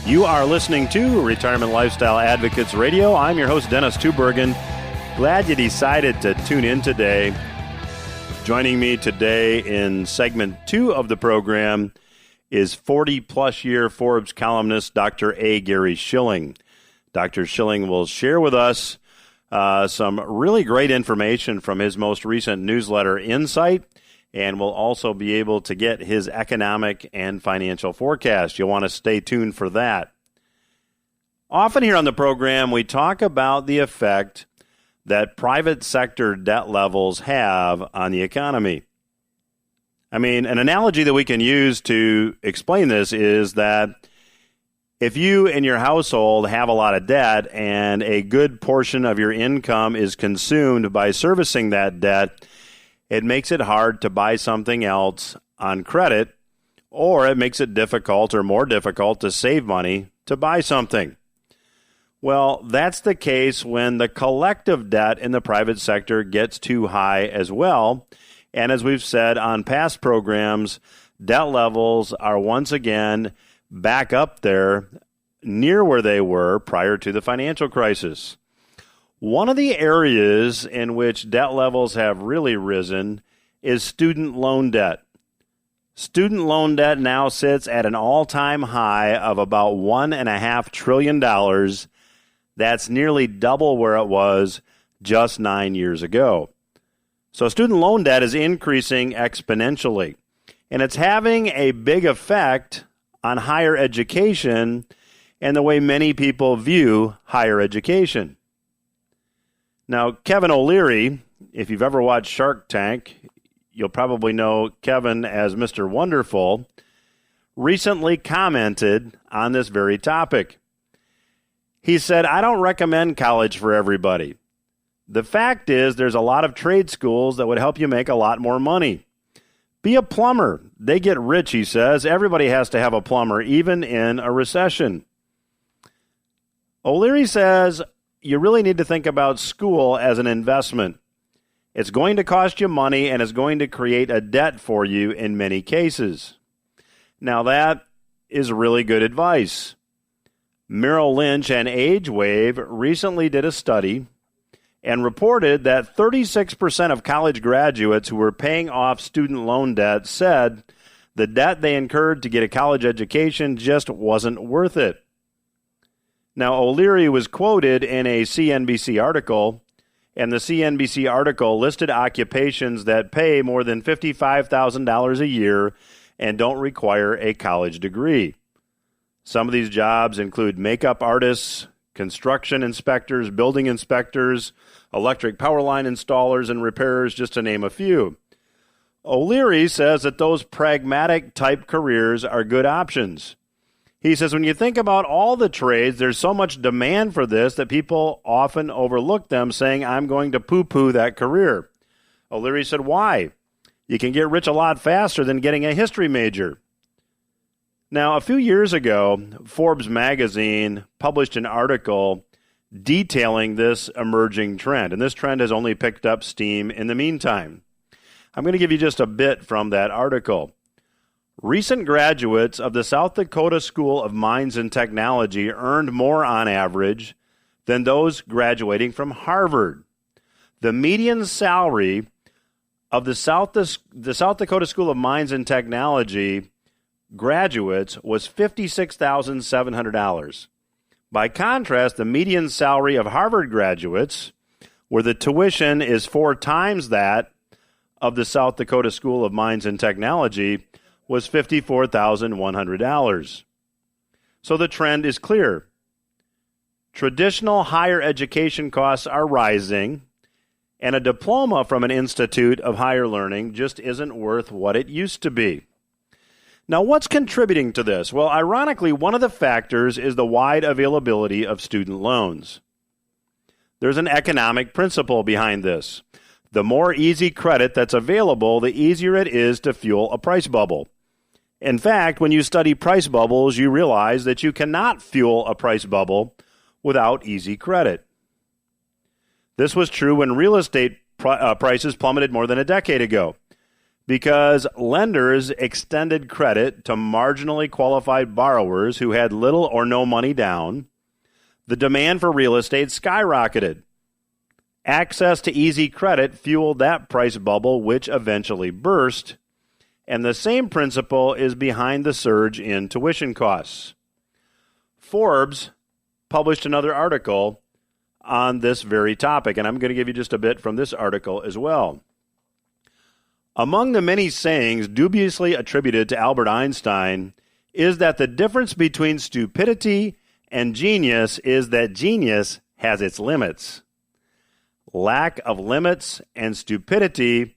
You are listening to Retirement Lifestyle Advocates Radio. I'm your host, Dennis Tubbergen. Glad you decided to tune in today. Joining me today in segment 2 of the program is 40-plus year Forbes columnist Dr. A. Gary Shilling. Dr. Shilling will share with us some really great information from his most recent newsletter, Insight, and we'll also be able to get his economic and financial forecast. You'll want to stay tuned for that. Often here on the program, we talk about the effect that private sector debt levels have on the economy. I mean, an analogy that we can use to explain this is that if you and your household have a lot of debt and a good portion of your income is consumed by servicing that debt, it makes it hard to buy something else on credit, or it makes it difficult or more difficult to save money to buy something. Well, that's the case when the collective debt in the private sector gets too high as well. And as we've said on past programs, debt levels are once again back up there near where they were prior to the financial crisis. One of the areas in which debt levels have really risen is student loan debt. Student loan debt now sits at an all-time high of about $1.5 trillion. That's nearly double where it was just 9 years ago. So student loan debt is increasing exponentially, and it's having a big effect on higher education and the way many people view higher education. Now, Kevin O'Leary, if you've ever watched Shark Tank, you'll probably know Kevin as Mr. Wonderful, recently commented on this very topic. He said, "I don't recommend college for everybody. The fact is there's a lot of trade schools that would help you make a lot more money. Be a plumber. They get rich," he says. "Everybody has to have a plumber, even in a recession." O'Leary says, you really need to think about school as an investment. It's going to cost you money and it's going to create a debt for you in many cases. Now that is really good advice. Merrill Lynch and AgeWave recently did a study and reported that 36% of college graduates who were paying off student loan debt said the debt they incurred to get a college education just wasn't worth it. Now, O'Leary was quoted in a CNBC article, and the CNBC article listed occupations that pay more than $55,000 a year and don't require a college degree. Some of these jobs include makeup artists, construction inspectors, building inspectors, electric power line installers, and repairers, just to name a few. O'Leary says that those pragmatic type careers are good options. He says when you think about all the trades, there's so much demand for this that people often overlook them, saying, "I'm going to poo-poo that career." O'Leary said, "Why? You can get rich a lot faster than getting a history major." Now, a few years ago, Forbes magazine published an article detailing this emerging trend, and this trend has only picked up steam in the meantime. I'm going to give you just a bit from that article. Recent graduates of the South Dakota School of Mines and Technology earned more on average than those graduating from Harvard. The median salary of the South Dakota School of Mines and Technology graduates was $56,700. By contrast, the median salary of Harvard graduates, where the tuition is 4 times that of the South Dakota School of Mines and Technology, was $54,100. So the trend is clear. Traditional higher education costs are rising, and a diploma from an institute of higher learning just isn't worth what it used to be. Now, what's contributing to this? Well, ironically, one of the factors is the wide availability of student loans. There's an economic principle behind this. The more easy credit that's available, the easier it is to fuel a price bubble. In fact, when you study price bubbles, you realize that you cannot fuel a price bubble without easy credit. This was true when real estate prices plummeted more than a decade ago. because lenders extended credit to marginally qualified borrowers who had little or no money down. The demand for real estate skyrocketed. Access to easy credit fueled that price bubble, which eventually burst. And the same principle is behind the surge in tuition costs. Forbes published another article on this very topic, and I'm going to give you just a bit from this article as well. Among the many sayings dubiously attributed to Albert Einstein is that the difference between stupidity and genius is that genius has its limits. Lack of limits and stupidity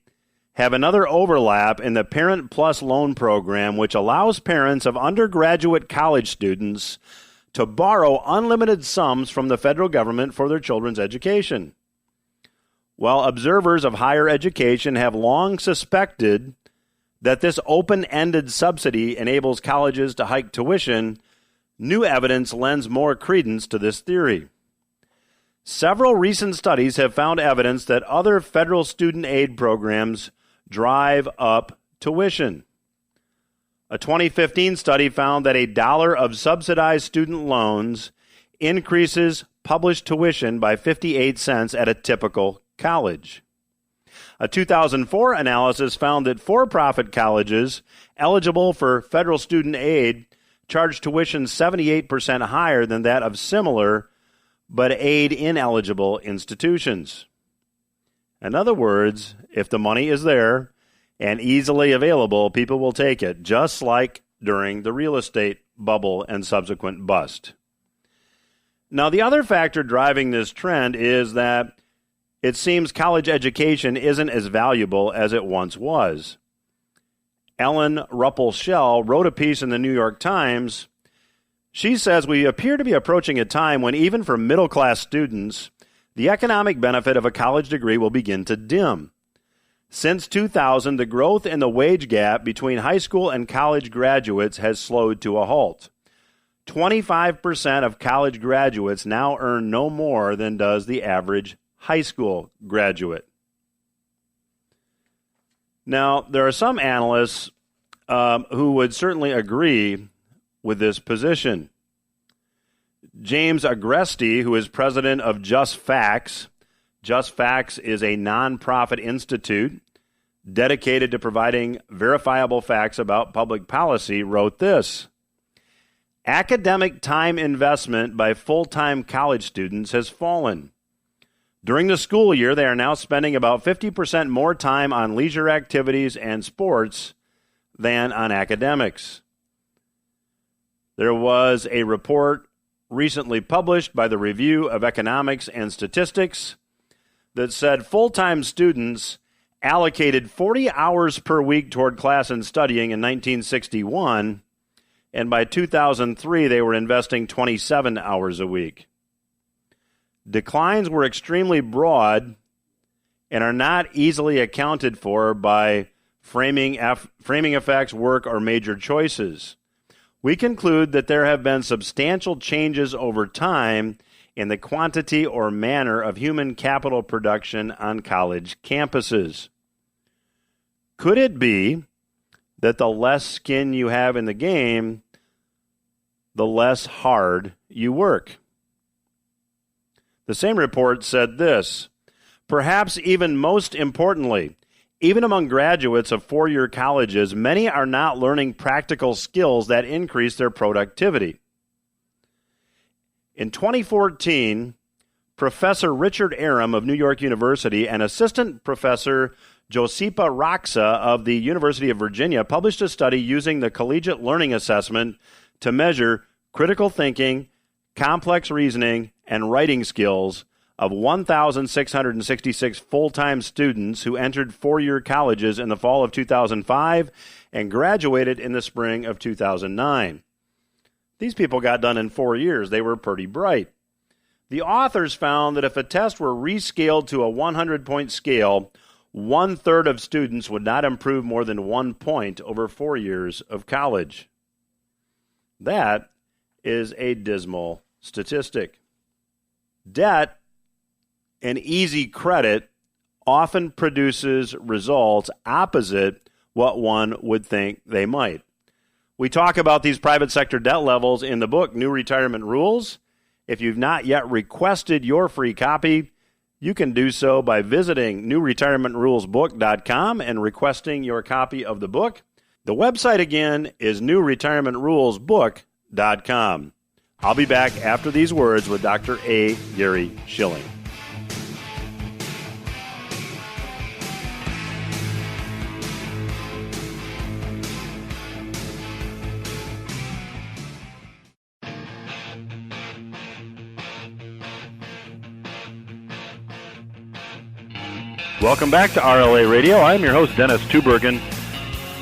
have another overlap in the Parent Plus loan program, which allows parents of undergraduate college students to borrow unlimited sums from the federal government for their children's education. While observers of higher education have long suspected that this open-ended subsidy enables colleges to hike tuition, new evidence lends more credence to this theory. Several recent studies have found evidence that other federal student aid programs drive up tuition. A 2015 study found that $1 of subsidized student loans increases published tuition by 58 cents at a typical college. A 2004 analysis found that for-profit colleges eligible for federal student aid charge tuition 78% higher than that of similar but aid-ineligible institutions. In other words, if the money is there and easily available, people will take it, just like during the real estate bubble and subsequent bust. Now, the other factor driving this trend is that it seems college education isn't as valuable as it once was. Ellen Ruppel-Shell wrote a piece in the New York Times. She says, we appear to be approaching a time when even for middle-class students, the economic benefit of a college degree will begin to dim. Since 2000, the growth in the wage gap between high school and college graduates has slowed to a halt. 25% of college graduates now earn no more than does the average high school graduate. Now, there are some analysts who would certainly agree with this position. James Agresti, who is president of Just Facts. Just Facts is a nonprofit institute dedicated to providing verifiable facts about public policy, wrote this: academic time investment by full-time college students has fallen. During the school year, they are now spending about 50% more time on leisure activities and sports than on academics. There was a report recently published by the Review of Economics and Statistics that said full-time students allocated 40 hours per week toward class and studying in 1961, and by 2003 they were investing 27 hours a week. Declines were extremely broad and are not easily accounted for by framing effects, work, or major choices. We conclude that there have been substantial changes over time in the quantity or manner of human capital production on college campuses. Could it be that the less skin you have in the game, the less hard you work? The same report said this: perhaps even most importantly, even among graduates of four-year colleges, many are not learning practical skills that increase their productivity. In 2014, Professor Richard Arum of New York University and Assistant Professor Josipa Roxa of the University of Virginia published a study using the Collegiate Learning Assessment to measure critical thinking, complex reasoning, and writing skills of 1,666 full-time students who entered four-year colleges in the fall of 2005 and graduated in the spring of 2009. These people got done in 4 years. They were pretty bright. The authors found that if a test were rescaled to a 100-point scale, 1/3 of students would not improve more than 1 point over 4 years of college. That is a dismal statistic. Debt and easy credit often produces results opposite what one would think they might. We talk about these private sector debt levels in the book, New Retirement Rules. If you've not yet requested your free copy, you can do so by visiting newretirementrulesbook.com and requesting your copy of the book. The website again is newretirementrulesbook.com. I'll be back after these words with Dr. A. Gary Shilling. Welcome back to RLA Radio. I'm your host, Dennis Tubbergen.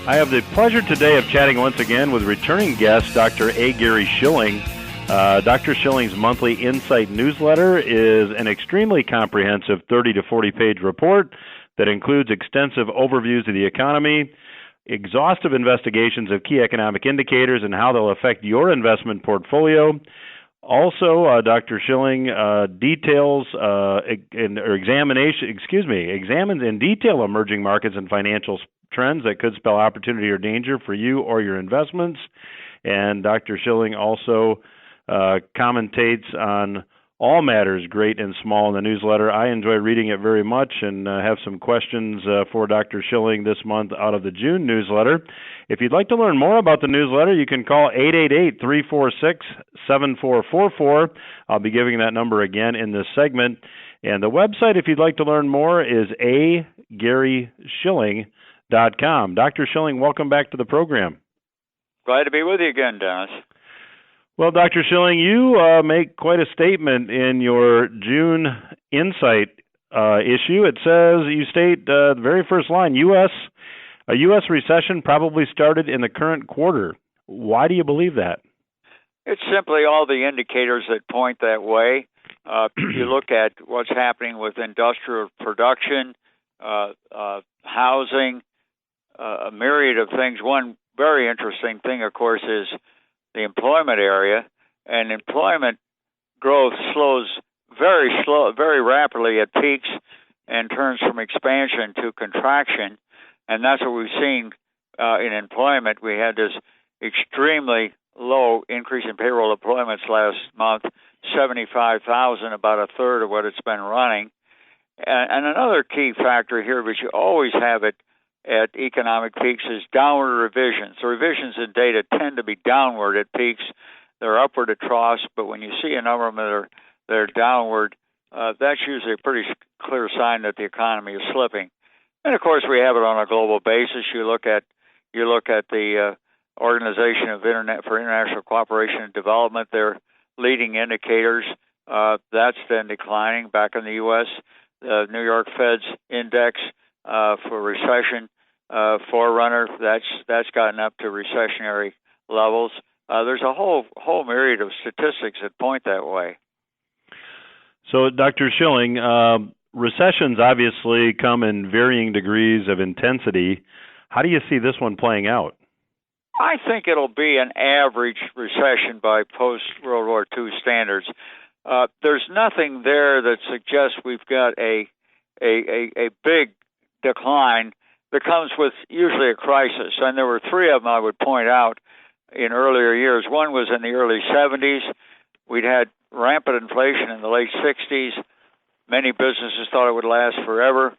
I have the pleasure today of chatting once again with returning guest, Dr. A. Gary Shilling. Dr. Shilling's monthly Insight newsletter is an extremely comprehensive 30 to 40-page report that includes extensive overviews of the economy, exhaustive investigations of key economic indicators and how they'll affect your investment portfolio. Also, Dr. Shilling examines in detail emerging markets and financial trends that could spell opportunity or danger for you or your investments. And Dr. Shilling also commentates on all matters great and small in the newsletter. I enjoy reading it very much and have some questions for Dr. Shilling this month out of the June newsletter. If you'd like to learn more about the newsletter, you can call 888-346-7444. I'll be giving that number again in this segment. And the website, if you'd like to learn more, is agaryshilling.com. Dr. Shilling, welcome back to the program. Glad to be with you again, Dennis. Well, Dr. Shilling, you make quite a statement in your June Insight issue. It says, you state the very first line, a U.S. recession probably started in the current quarter. Why do you believe that? It's simply all the indicators that point that way. You look at what's happening with industrial production, housing, a myriad of things. One very interesting thing, of course, is the employment area, and employment growth slows very rapidly at peaks and turns from expansion to contraction, and that's what we've seen in employment. We had this extremely low increase in payroll employments last month, 75,000, about a third of what it's been running. And another key factor here, which you always have it at economic peaks, is downward revisions. The revisions in data tend to be downward at peaks. They're upward at troughs, but when you see a number of them that are downward, that's usually a pretty clear sign that the economy is slipping. And of course, we have it on a global basis. You look at the Organization for International Cooperation and Development. Their leading indicators, that's been declining. Back in the U.S., the New York Fed's index for recession forerunner, that's gotten up to recessionary levels. There's a whole myriad of statistics that point that way. So, Dr. Shilling, recessions obviously come in varying degrees of intensity. How do you see this one playing out? I think it'll be an average recession by post-World War II standards. There's nothing there that suggests we've got a big decline that comes with usually a crisis. And there were three of them I would point out in earlier years. One was in the early 70s. We'd had rampant inflation in the late 60s. Many businesses thought it would last forever,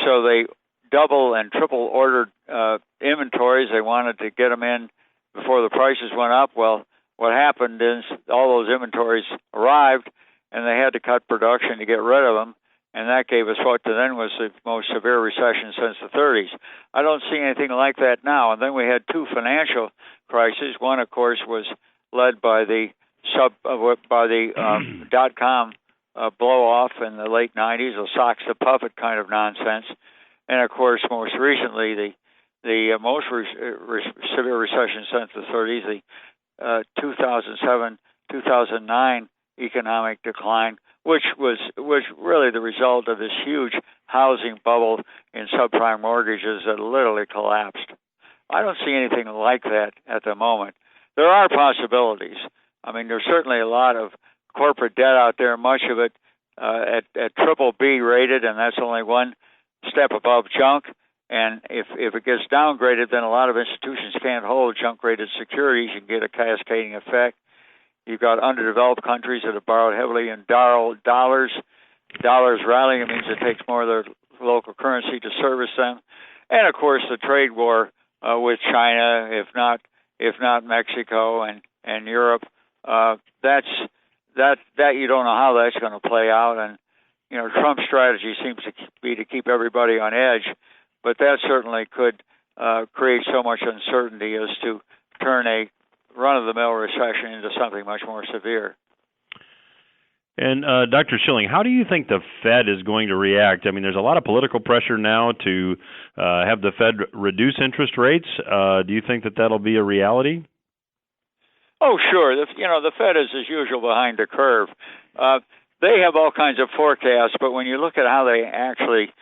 so they double and triple ordered inventories. They wanted to get them in before the prices went up. Well, what happened is all those inventories arrived, and they had to cut production to get rid of them, and that gave us what then was the most severe recession since the 30s. I don't see anything like that now. And then we had two financial crises. One, of course, was led by the dot-com blow-off in the late 90s, a socks to puppet kind of nonsense. And, of course, most recently, the most severe recession since the 30s, the 2007-2009 economic decline, which was really the result of this huge housing bubble in subprime mortgages that literally collapsed. I don't see anything like that at the moment. There are possibilities. I mean, there's certainly a lot of corporate debt out there, much of it at triple B rated, and that's only one step above junk. And if it gets downgraded, then a lot of institutions can't hold junk-rated securities. You can get a cascading effect. You've got underdeveloped countries that have borrowed heavily in dollars. Dollars rallying, it means it takes more of their local currency to service them. And of course, the trade war with China, if not Mexico and Europe, that you don't know how that's going to play out. And Trump's strategy seems to be to keep everybody on edge, but that certainly could create so much uncertainty as to turn a run-of-the-mill recession into something much more severe. And Dr. Shilling, how do you think the Fed is going to react? I mean, there's a lot of political pressure now to have the Fed reduce interest rates. Do you think that that'll be a reality? Oh, sure. The Fed is, as usual, behind the curve. They have all kinds of forecasts, but when you look at how they actually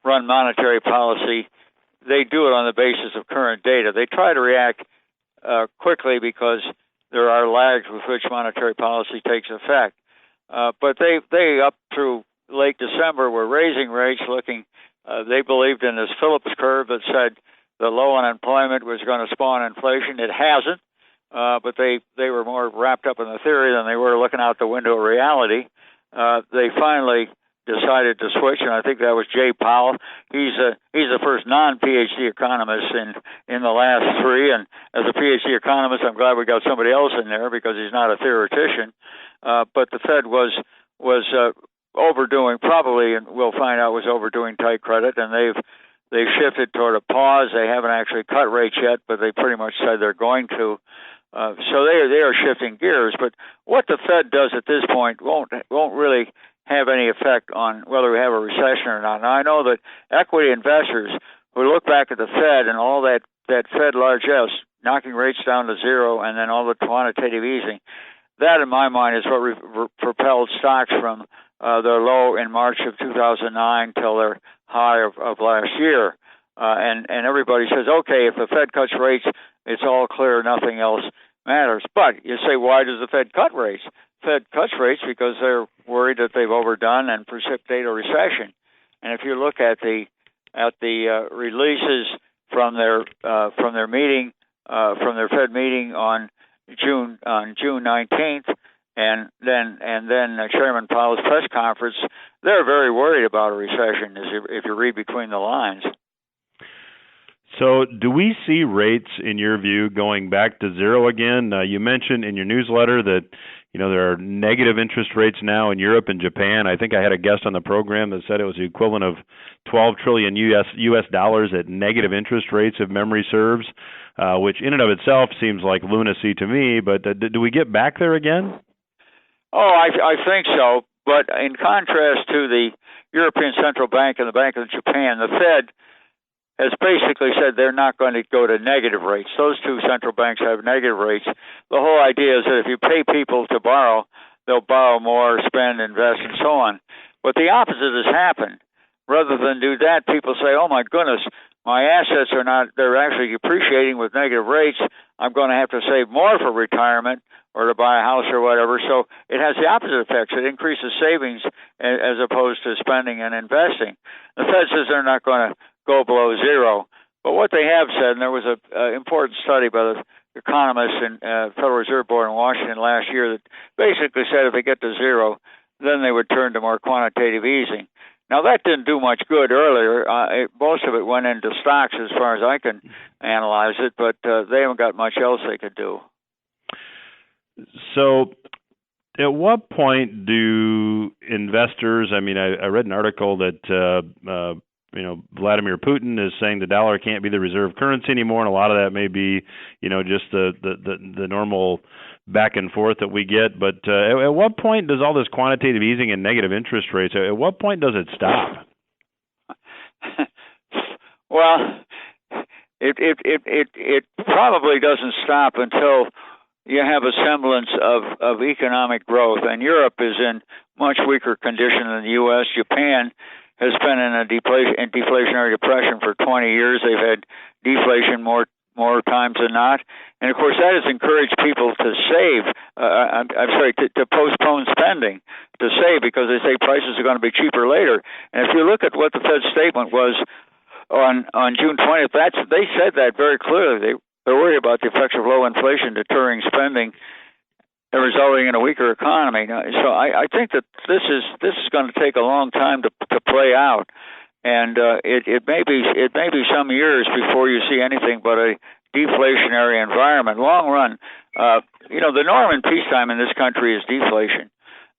run monetary policy, they do it on the basis of current data. They try to react quickly because there are lags with which monetary policy takes effect. But they up through late December were raising rates, they believed in this Phillips curve that said the low unemployment was going to spawn inflation. It hasn't, but they were more wrapped up in the theory than they were looking out the window of reality. They finally decided to switch, and I think that was Jay Powell. He's the first non-PhD economist in the last three, and as a PhD economist, I'm glad we got somebody else in there because he's not a theoretician. But the Fed was overdoing, probably, and we'll find out, was overdoing tight credit, and they've shifted toward a pause. They haven't actually cut rates yet, but they pretty much said they're going to. So they are shifting gears. But what the Fed does at this point won't really have any effect on whether we have a recession or not. Now, I know that equity investors who look back at the Fed and all that Fed largesse, knocking rates down to zero, and then all the quantitative easing, that, in my mind, is what propelled stocks from their low in March of 2009 till their high of last year. And everybody says, okay, if the Fed cuts rates, it's all clear, nothing else matters. But you say, why does the Fed cut rates? Fed cuts rates because they're worried that they've overdone and precipitate a recession. And if you look at the releases from their meeting, from their Fed meeting on June 19th, and then Chairman Powell's press conference, they're very worried about a recession, if you read between the lines. So do we see rates, in your view, going back to zero again? You mentioned in your newsletter that there are negative interest rates now in Europe and Japan. I think I had a guest on the program that said it was the equivalent of 12 trillion U.S. dollars at negative interest rates, if memory serves, which in and of itself seems like lunacy to me. But do we get back there again? Oh, I think so. But in contrast to the European Central Bank and the Bank of Japan, the Fed has basically said they're not going to go to negative rates. Those two central banks have negative rates. The whole idea is that if you pay people to borrow, they'll borrow more, spend, invest, and so on. But the opposite has happened. Rather than do that, people say, oh, my goodness, my assets they're actually appreciating with negative rates. I'm going to have to save more for retirement or to buy a house or whatever. So it has the opposite effects. It increases savings as opposed to spending and investing. The Fed says they're not going to go below zero. But what they have said, and there was an important study by the economists in Federal Reserve Board in Washington last year that basically said if they get to zero, then they would turn to more quantitative easing. Now, that didn't do much good earlier. Most of it went into stocks as far as I can analyze it, but they haven't got much else they could do. So at what point do investors, I read an article that Vladimir Putin is saying the dollar can't be the reserve currency anymore, and a lot of that may be, just the normal back and forth that we get. But at what point does all this quantitative easing and negative interest rates, at what point does it stop? Well, it probably doesn't stop until you have a semblance of economic growth. And Europe is in much weaker condition than the U.S. Japan has been in a deflationary depression for 20 years. They've had deflation more times than not. And, of course, that has encouraged people to save, to postpone spending, to save, because they say prices are going to be cheaper later. And if you look at what the Fed's statement was on June 20th. They said that very clearly. They're worried about the effects of low inflation deterring spending and resulting in a weaker economy. So I think that this is going to take a long time to play out, and it may be some years before you see anything but a deflationary environment. Long run, the norm in peacetime in this country is deflation.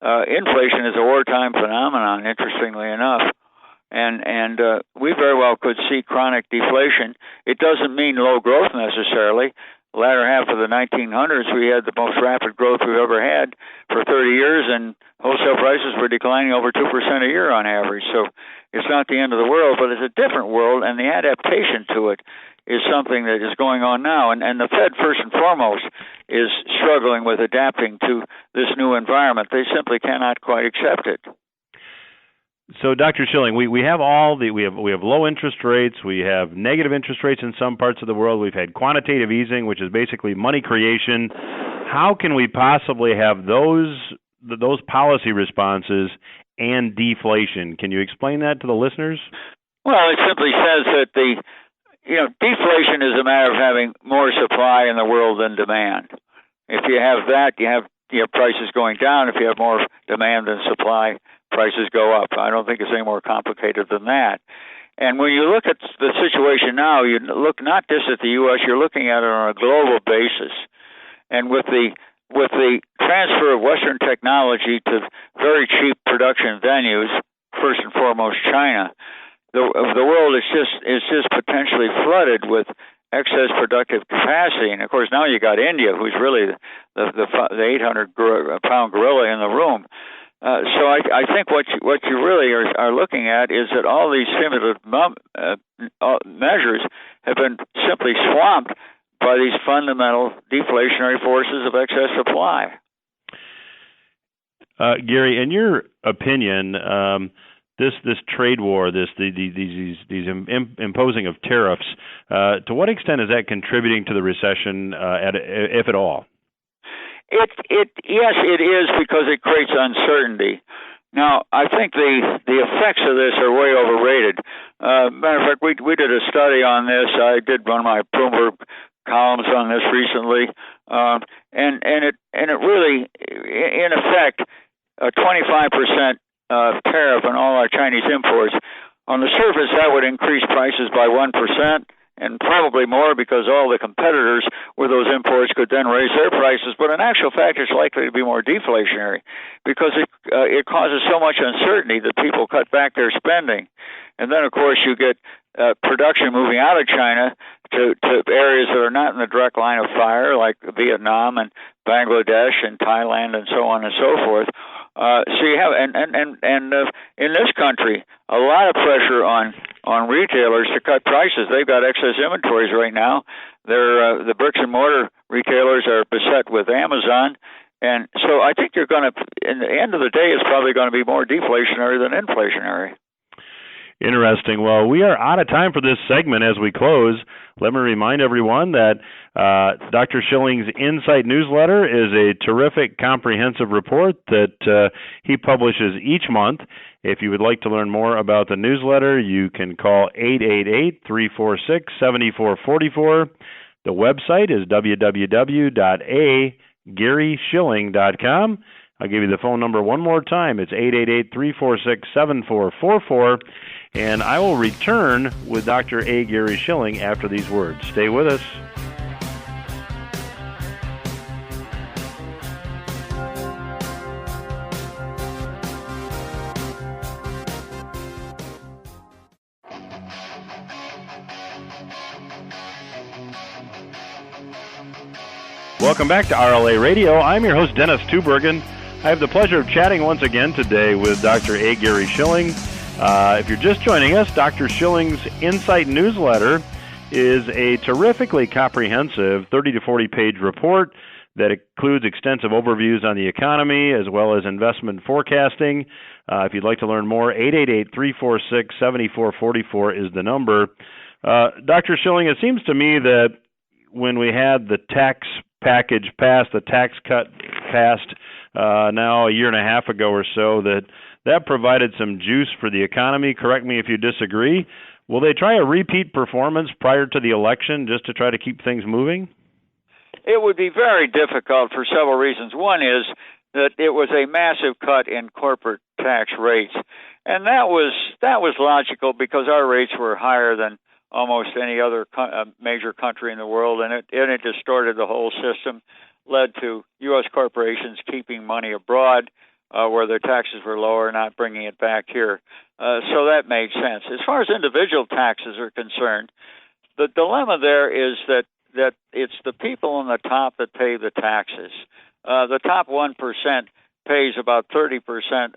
Inflation is a wartime phenomenon, interestingly enough. And we very well could see chronic deflation. It doesn't mean low growth necessarily. The latter half of the 1900s, we had the most rapid growth we've ever had for 30 years, and wholesale prices were declining over 2% a year on average. So it's not the end of the world, but it's a different world, and the adaptation to it is something that is going on now. And the Fed, first and foremost, is struggling with adapting to this new environment. They simply cannot quite accept it. So, Dr. Shilling, we have we have low interest rates, we have negative interest rates in some parts of the world. We've had quantitative easing, which is basically money creation. How can we possibly have those policy responses and deflation? Can you explain that to the listeners? Well, it simply says that deflation is a matter of having more supply in the world than demand. If you have that, you have prices going down. If you have more demand than supply, prices go up. I don't think it's any more complicated than that. And when you look at the situation now, you look not just at the U.S., you're looking at it on a global basis. And with the transfer of Western technology to very cheap production venues, first and foremost China, the world is just potentially flooded with excess productive capacity. And of course now you got India, who's really the 800-pound gorilla in the room. So I think what you really are looking at is that all these stimulative measures have been simply swamped by these fundamental deflationary forces of excess supply. Gary, in your opinion, this trade war, these imposing of tariffs, to what extent is that contributing to the recession, if at all? Yes, it is, because it creates uncertainty. Now, I think the effects of this are way overrated. Matter of fact, we did a study on this. I did one of my Bloomberg columns on this recently, and it really, in effect, a 25% tariff on all our Chinese imports. On the surface, that would increase prices by 1%. And probably more, because all the competitors with those imports could then raise their prices. But in actual fact, it's likely to be more deflationary, because it causes so much uncertainty that people cut back their spending. And then, of course, you get production moving out of China to areas that are not in the direct line of fire, like Vietnam and Bangladesh and Thailand and so on and so forth. So you have, and in this country, a lot of pressure on retailers to cut prices. They've got excess inventories right now. The bricks and mortar retailers are beset with Amazon, and so I think you're going to, in the end of the day, it's probably going to be more deflationary than inflationary. Interesting. Well, we are out of time for this segment as we close. Let me remind everyone that Dr. Shilling's Insight newsletter is a terrific, comprehensive report that he publishes each month. If you would like to learn more about the newsletter, you can call 888-346-7444. The website is www.agaryshilling.com. I'll give you the phone number one more time. It's 888-346-7444. And I will return with Dr. A. Gary Shilling after these words. Stay with us. Welcome back to RLA Radio. I'm your host, Dennis Tubbergen. I have the pleasure of chatting once again today with Dr. A. Gary Shilling. If you're just joining us, Dr. Shilling's Insight newsletter is a terrifically comprehensive 30 to 40-page report that includes extensive overviews on the economy as well as investment forecasting. If you'd like to learn more, 888-346-7444 is the number. Dr. Shilling, it seems to me that when we had the tax package passed, the tax cut passed now a year and a half ago or so, that provided some juice for the economy. Correct me if you disagree. Will they try a repeat performance prior to the election just to try to keep things moving? It would be very difficult for several reasons. One is that it was a massive cut in corporate tax rates, and that was logical because our rates were higher than almost any other major country in the world, and it distorted the whole system, led to U.S. corporations keeping money abroad where their taxes were lower, not bringing it back here. So that made sense. As far as individual taxes are concerned, the dilemma there is that it's the people on the top that pay the taxes. The top 1% pays about 30%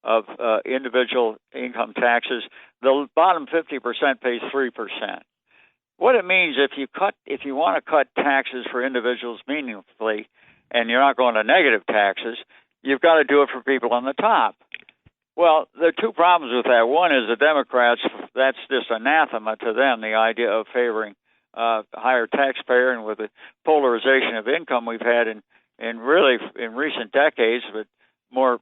of individual income taxes. The bottom 50% pays 3%. What it means if you want to cut taxes for individuals meaningfully, and you're not going to negative taxes, you've got to do it for people on the top. Well, there are two problems with that. One is the Democrats, that's just anathema to them, the idea of favoring higher taxpayer, and with the polarization of income we've had in recent decades, but more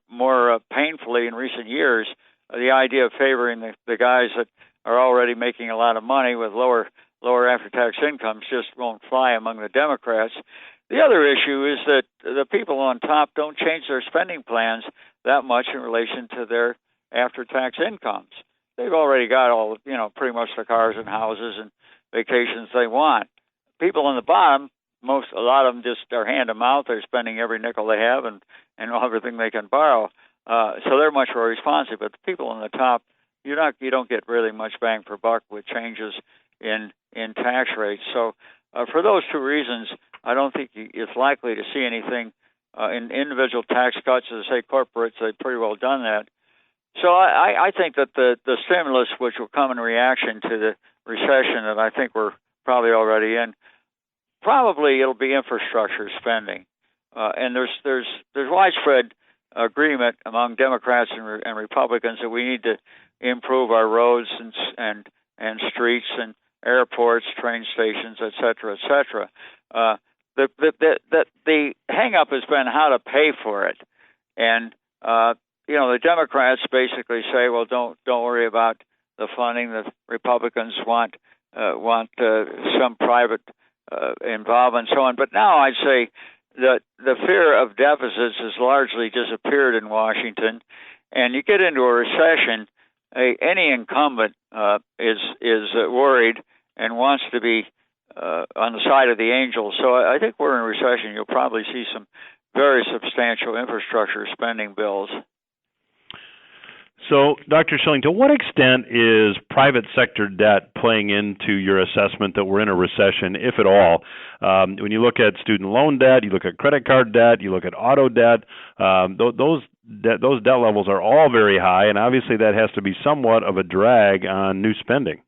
painfully in recent years, the idea of favoring the guys that are already making a lot of money with lower after-tax incomes just won't fly among the Democrats. The other issue is that the people on top don't change their spending plans that much in relation to their after-tax incomes. They've already got pretty much the cars and houses and vacations they want. People on the bottom, a lot of them just are hand to mouth. They're spending every nickel they have and everything they can borrow. So they're much more responsive. But the people on the top, you don't get really much bang for buck with changes in tax rates. So for those two reasons, I don't think it's likely to see anything in individual tax cuts. As I say, corporates, they've pretty well done that. So I think that the stimulus, which will come in reaction to the recession that I think we're probably already in, probably it'll be infrastructure spending. And there's widespread agreement among Democrats and Republicans that we need to improve our roads and streets and airports, train stations, et cetera, et cetera. The hang-up has been how to pay for it, and the Democrats basically say, well, don't worry about the funding. The Republicans want some private involvement and so on. But now I'd say that the fear of deficits has largely disappeared in Washington, and you get into a recession, any incumbent is worried and wants to be on the side of the angels. So I think we're in a recession. You'll probably see some very substantial infrastructure spending bills. So, Dr. Shilling, to what extent is private sector debt playing into your assessment that we're in a recession, if at all? When you look at student loan debt, you look at credit card debt, you look at auto debt, those debt levels are all very high, and obviously that has to be somewhat of a drag on new spending.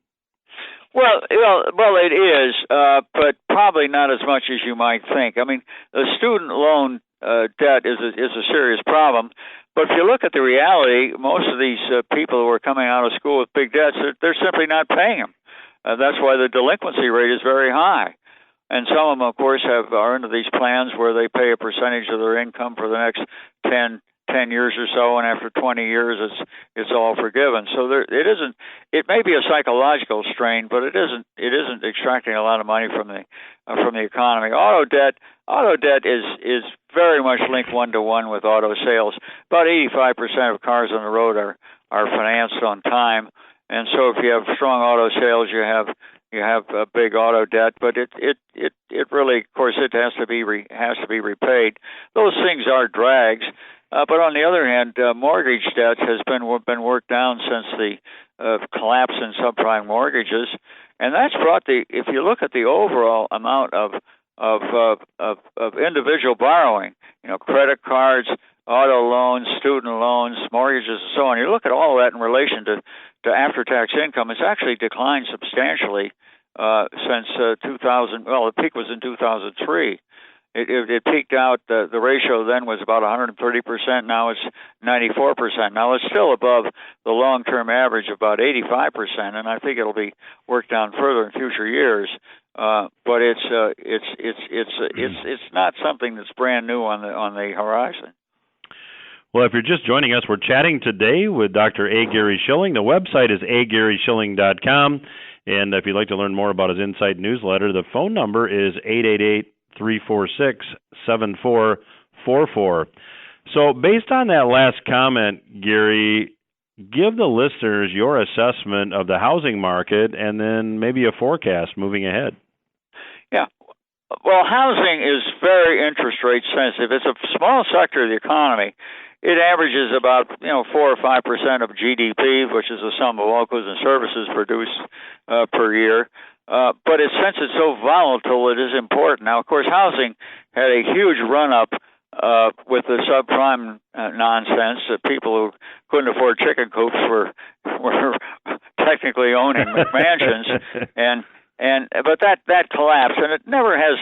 Well, it is, but probably not as much as you might think. I mean, the student loan debt is a serious problem. But if you look at the reality, most of these people who are coming out of school with big debts, they're simply not paying them. That's why the delinquency rate is very high. And some of them, of course, are into these plans where they pay a percentage of their income for the next 10 years or so, and after 20 years, it's all forgiven. So it may be a psychological strain, but it isn't extracting a lot of money from the economy. Auto debt is very much linked one-to-one with auto sales. About 85% of cars on the road are financed on time, and so if you have strong auto sales, you have a big auto debt. But it really, of course, it has to be repaid. Those things are drags. But on the other hand, mortgage debt has been worked down since the collapse in subprime mortgages, and that's brought if you look at the overall amount of individual borrowing, credit cards, auto loans, student loans, mortgages, and so on. You look at all of that in relation to after-tax income. It's actually declined substantially since 2000. Well, the peak was in 2003. It peaked out. The ratio then was about 130%. Now it's 94%. Now it's still above the long-term average of about 85%, and I think it'll be worked down further in future years. But it's not something that's brand new on the horizon. Well, if you're just joining us, we're chatting today with Dr. A. Gary Shilling. The website is agaryshilling.com. And if you'd like to learn more about his Insight newsletter, the phone number is 888-346-7444. So based on that last comment, Gary, give the listeners your assessment of the housing market and then maybe a forecast moving ahead. Yeah. Well, housing is very interest rate sensitive. It's a small sector of the economy. It averages about 4 or 5% of GDP, which is the sum of all goods and services produced per year. But since it's so volatile, it is important. Now, of course, housing had a huge run-up with the subprime nonsense. People who couldn't afford chicken coops were technically owning mansions, but that collapsed, and it never has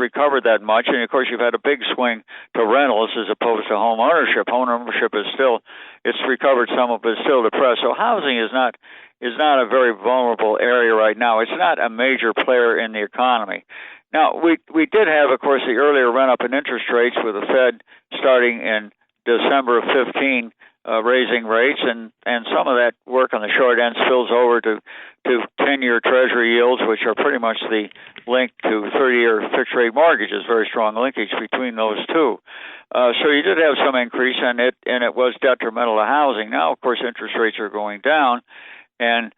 recovered that much. And of course, you've had a big swing to rentals as opposed to home ownership. Home ownership it's recovered some, but it's still depressed. So housing is not a very vulnerable area right now. It's not a major player in the economy. Now, we did have, of course, the earlier run-up in interest rates with the Fed starting in December of 15 raising rates, and some of that work on the short end spills over to 10-year Treasury yields, which are pretty much the link to 30-year fixed-rate mortgages, very strong linkage between those two. So you did have some increase, and it was detrimental to housing. Now, of course, interest rates are going down, and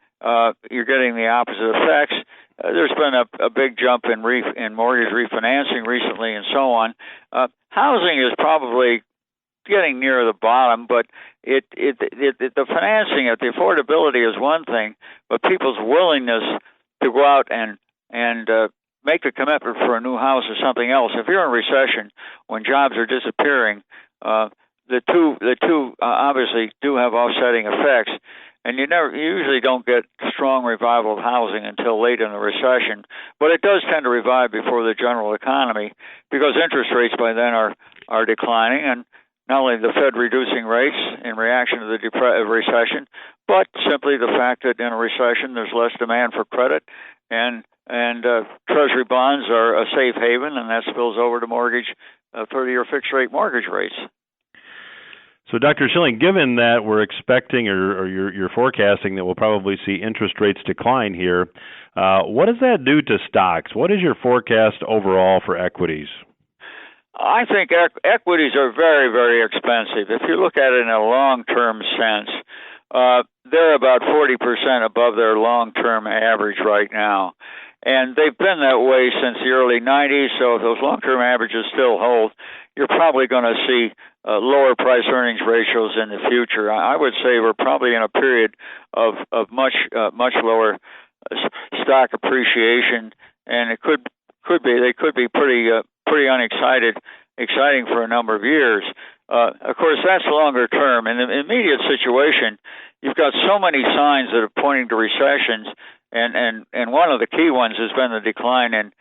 you're getting the opposite effects. There's been a big jump in mortgage refinancing recently and so on. Housing is probably getting near the bottom, but the financing, the affordability is one thing, but people's willingness to go out and make the commitment for a new house is something else. If you're in a recession, when jobs are disappearing, the two obviously do have offsetting effects. And you usually don't get strong revival of housing until late in the recession, but it does tend to revive before the general economy because interest rates by then are declining, and not only the Fed reducing rates in reaction to the recession, but simply the fact that in a recession there's less demand for credit, and Treasury bonds are a safe haven, and that spills over to 30-year fixed-rate mortgage rates. So, Dr. Shilling, given that we're expecting or you're forecasting that we'll probably see interest rates decline here, what does that do to stocks? What is your forecast overall for equities? I think equities are very, very expensive. If you look at it in a long-term sense, they're about 40% above their long-term average right now. And they've been that way since the early 90s, so if those long-term averages still hold, you're probably going to see lower price-earnings ratios in the future. I would say we're probably in a period of much lower stock appreciation, and they could be pretty exciting for a number of years. Of course, that's longer term. In the immediate situation, you've got so many signs that are pointing to recessions, and one of the key ones has been the decline in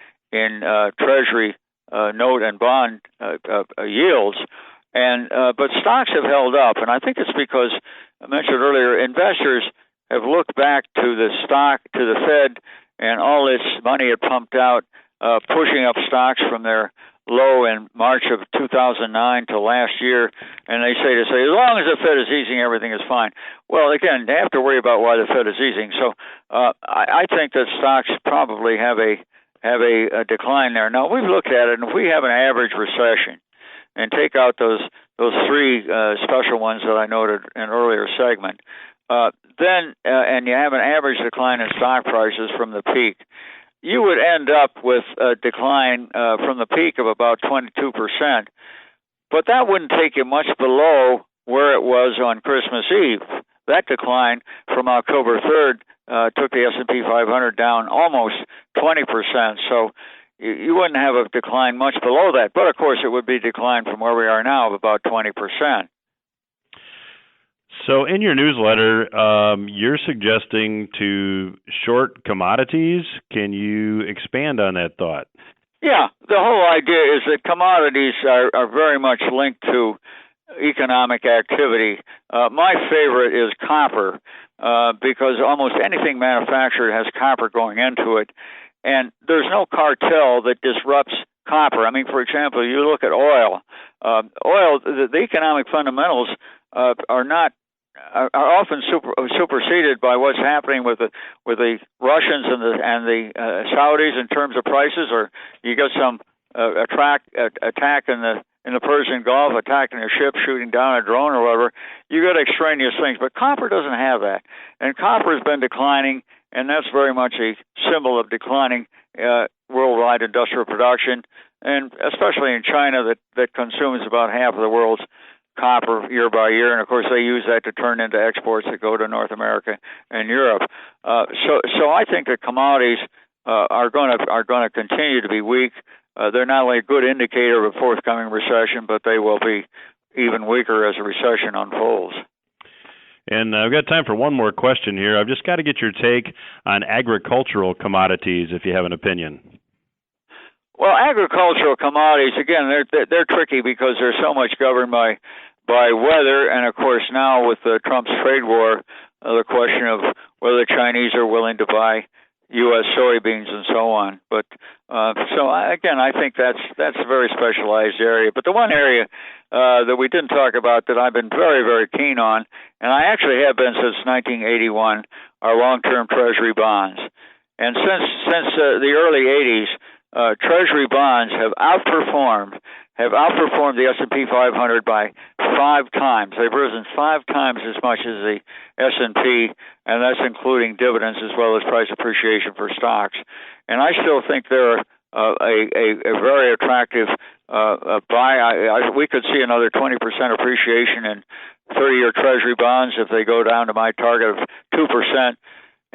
Treasury note and bond yields. But stocks have held up, and I think it's because I mentioned earlier, investors have looked back to the Fed, and all its money it pumped out, pushing up stocks from their low in March of 2009 to last year, and they say as long as the Fed is easing, everything is fine. Well, again, they have to worry about why the Fed is easing. So I think that stocks probably have a decline there. Now, we've looked at it, and if we have an average recession and take out those three special ones that I noted in an earlier segment, then and you have an average decline in stock prices from the peak, you would end up with a decline from the peak of about 22%. But that wouldn't take you much below where it was on Christmas Eve. That decline from October 3rd took the S&P 500 down almost 20%. So you wouldn't have a decline much below that. But, of course, it would be a decline from where we are now of about 20%. So in your newsletter, you're suggesting to short commodities. Can you expand on that thought? Yeah, the whole idea is that commodities are very much linked to economic activity. My favorite is copper because almost anything manufactured has copper going into it. And there's no cartel that disrupts copper. I mean, for example, you look at oil. The economic fundamentals are often superseded by what's happening with the Russians and the Saudis in terms of prices, or you get some attack in the Persian Gulf, attacking a ship, shooting down a drone or whatever. You get extraneous things, but copper doesn't have that, and copper has been declining, and that's very much a symbol of declining worldwide industrial production, and especially in China that consumes about half of the world's copper year by year, and of course they use that to turn into exports that go to North America and Europe. So I think that commodities are going to continue to be weak. They're not only a good indicator of a forthcoming recession, but they will be even weaker as a recession unfolds. And I've got time for one more question here. I've just got to get your take on agricultural commodities, if you have an opinion. Well, agricultural commodities, again, they're tricky because they're so much governed by weather, and of course now with Trump's trade war, the question of whether the Chinese are willing to buy U.S. soybeans and so on. But I think that's a very specialized area. But the one area that we didn't talk about that I've been very, very keen on, and I actually have been since 1981, are long-term Treasury bonds. And since the early 80s, Treasury bonds have outperformed the S&P 500 by 5 times. They've risen 5 times as much as the S&P, and that's including dividends as well as price appreciation for stocks. And I still think they're a very attractive buy. We could see another 20% appreciation in 30-year Treasury bonds if they go down to my target of 2%.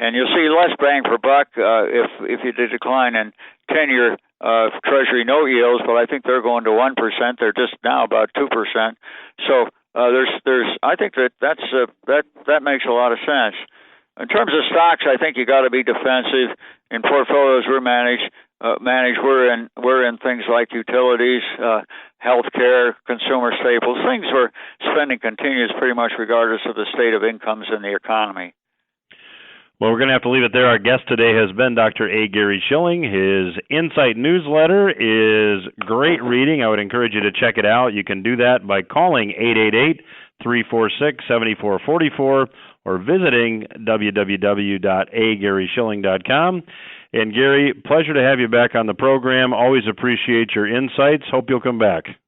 And you'll see less bang for buck if you did decline in 10-year Treasury note yields, but I think they're going to 1%. They're just now about 2%. So I think that makes a lot of sense. In terms of stocks, I think you got to be defensive. In portfolios we're managed, we're in things like utilities, healthcare, consumer staples, things where spending continues pretty much regardless of the state of incomes in the economy. Well, we're going to have to leave it there. Our guest today has been Dr. A. Gary Shilling. His Insight newsletter is great reading. I would encourage you to check it out. You can do that by calling 888-346-7444 or visiting www.agaryshilling.com. And Gary, pleasure to have you back on the program. Always appreciate your insights. Hope you'll come back.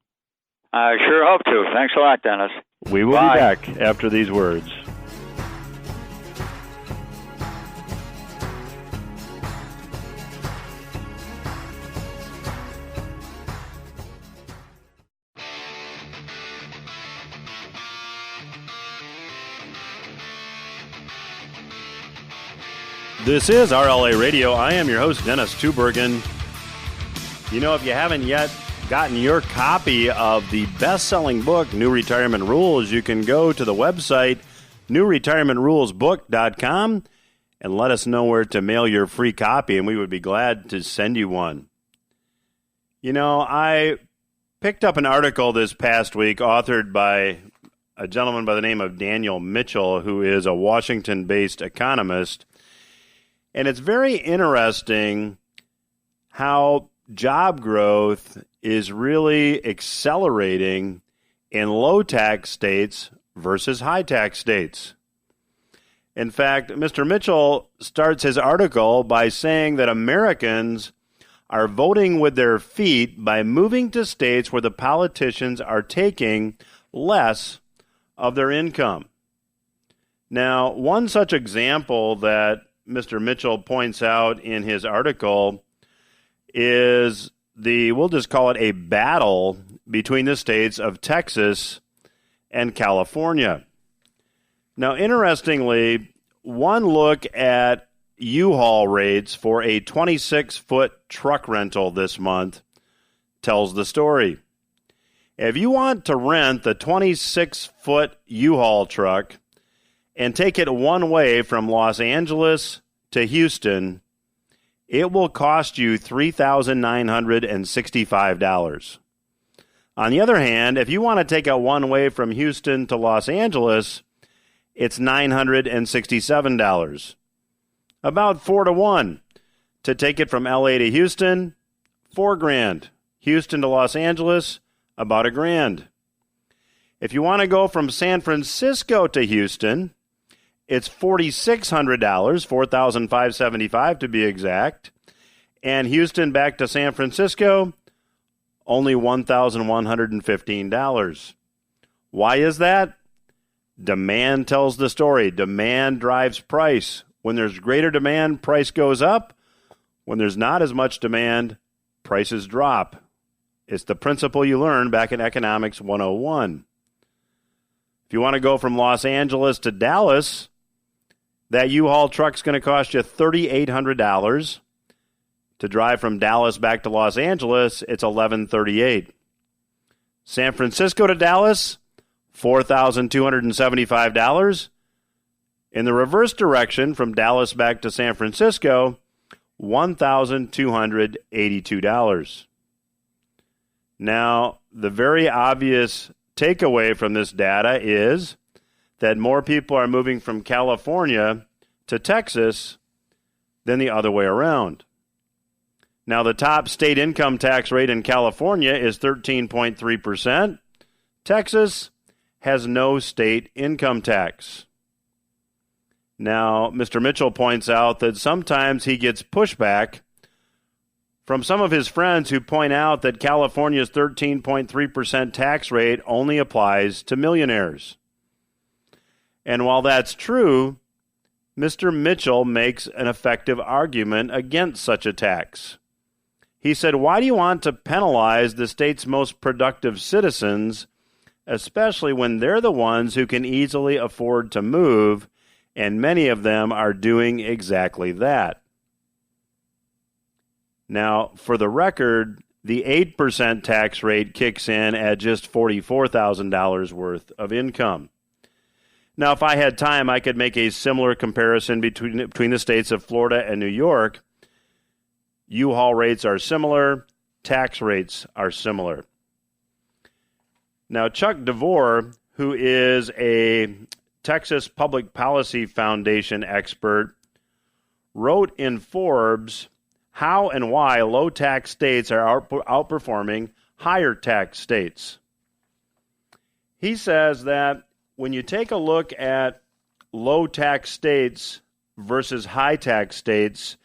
I sure hope to. Thanks a lot, Dennis. We will be back after these words. This is RLA Radio. I am your host, Dennis Tubbergen. You know, if you haven't yet gotten your copy of the best-selling book, New Retirement Rules, you can go to the website, newretirementrulesbook.com, and let us know where to mail your free copy, and we would be glad to send you one. You know, I picked up an article this past week authored by a gentleman by the name of Daniel Mitchell, who is a Washington-based economist. And it's very interesting how job growth is really accelerating in low-tax states versus high-tax states. In fact, Mr. Mitchell starts his article by saying that Americans are voting with their feet by moving to states where the politicians are taking less of their income. Now, one such example that Mr. Mitchell points out in his article is we'll just call it a battle between the states of Texas and California. Now, interestingly, one look at U-Haul rates for a 26-foot truck rental this month tells the story. If you want to rent the 26-foot U-Haul truck and take it one way from Los Angeles to Houston, it will cost you $3,965. On the other hand, if you want to take it one way from Houston to Los Angeles, it's $967. About 4 to 1. To take it from LA to Houston, $4,000. Houston to Los Angeles, about $1,000. If you want to go from San Francisco to Houston, it's $4,600, $4,575 to be exact. And Houston back to San Francisco, only $1,115. Why is that? Demand tells the story. Demand drives price. When there's greater demand, price goes up. When there's not as much demand, prices drop. It's the principle you learned back in Economics 101. If you want to go from Los Angeles to Dallas, that U-Haul truck's going to cost you $3,800. To drive from Dallas back to Los Angeles, it's $1,138. San Francisco to Dallas, $4,275. In the reverse direction, from Dallas back to San Francisco, $1,282. Now, the very obvious takeaway from this data is that more people are moving from California to Texas than the other way around. Now, the top state income tax rate in California is 13.3%. Texas has no state income tax. Now, Mr. Mitchell points out that sometimes he gets pushback from some of his friends who point out that California's 13.3% tax rate only applies to millionaires. And while that's true, Mr. Mitchell makes an effective argument against such a tax. He said, why do you want to penalize the state's most productive citizens, especially when they're the ones who can easily afford to move, and many of them are doing exactly that? Now, for the record, the 8% tax rate kicks in at just $44,000 worth of income. Now, if I had time, I could make a similar comparison between the states of Florida and New York. U-Haul rates are similar. Tax rates are similar. Now, Chuck DeVore, who is a Texas Public Policy Foundation expert, wrote in Forbes how and why low-tax states are outperforming higher-tax states. He says that when you take a look at low-tax states versus high-tax states,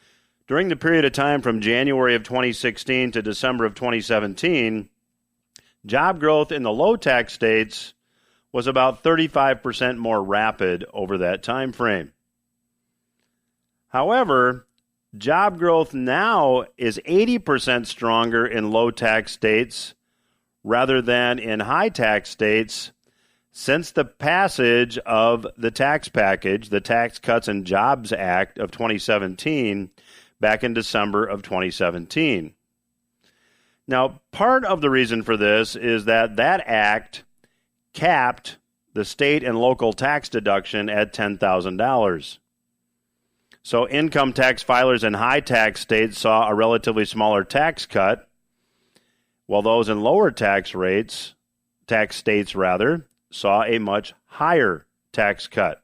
during the period of time from January of 2016 to December of 2017, job growth in the low-tax states was about 35% more rapid over that time frame. However, job growth now is 80% stronger in low-tax states rather than in high-tax states since the passage of the tax package, the Tax Cuts and Jobs Act of 2017, back in December of 2017. Now, part of the reason for this is that act capped the state and local tax deduction at $10,000. So income tax filers in high-tax states saw a relatively smaller tax cut, while those in lower tax states saw a much higher tax cut.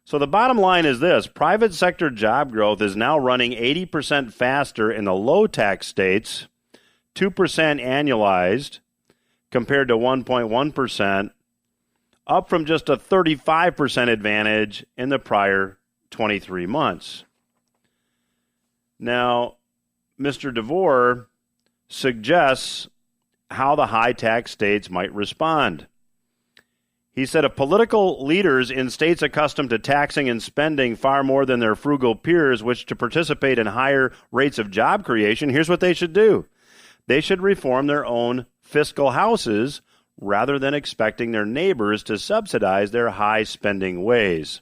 So the bottom line is this: private sector job growth is now running 80% faster in the low tax states, 2% annualized, compared to 1.1%, up from just a 35% advantage in the prior 23 months. Now, Mr. DeVore suggests how the high tax states might respond. He said if political leaders in states accustomed to taxing and spending far more than their frugal peers wish to participate in higher rates of job creation, here's what they should do. They should reform their own fiscal houses rather than expecting their neighbors to subsidize their high spending ways.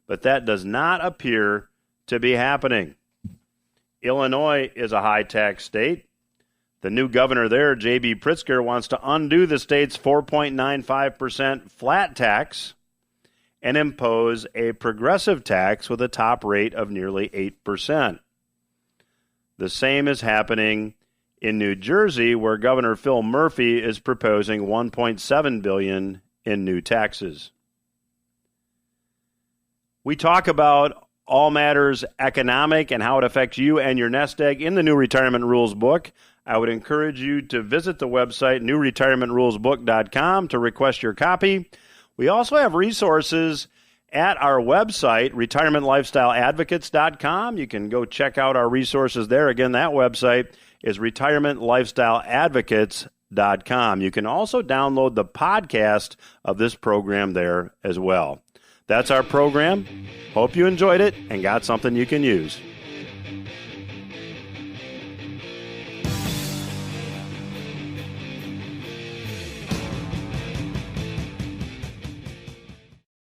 But that does not appear to be happening. Illinois is a high tax state. The new governor there, J.B. Pritzker, wants to undo the state's 4.95% flat tax and impose a progressive tax with a top rate of nearly 8%. The same is happening in New Jersey, where Governor Phil Murphy is proposing $1.7 billion in new taxes. We talk about all matters economic and how it affects you and your nest egg in the new Retirement Rules book. I would encourage you to visit the website, newretirementrulesbook.com, to request your copy. We also have resources at our website, retirementlifestyleadvocates.com. You can go check out our resources there. Again, that website is retirementlifestyleadvocates.com. You can also download the podcast of this program there as well. That's our program. Hope you enjoyed it and got something you can use.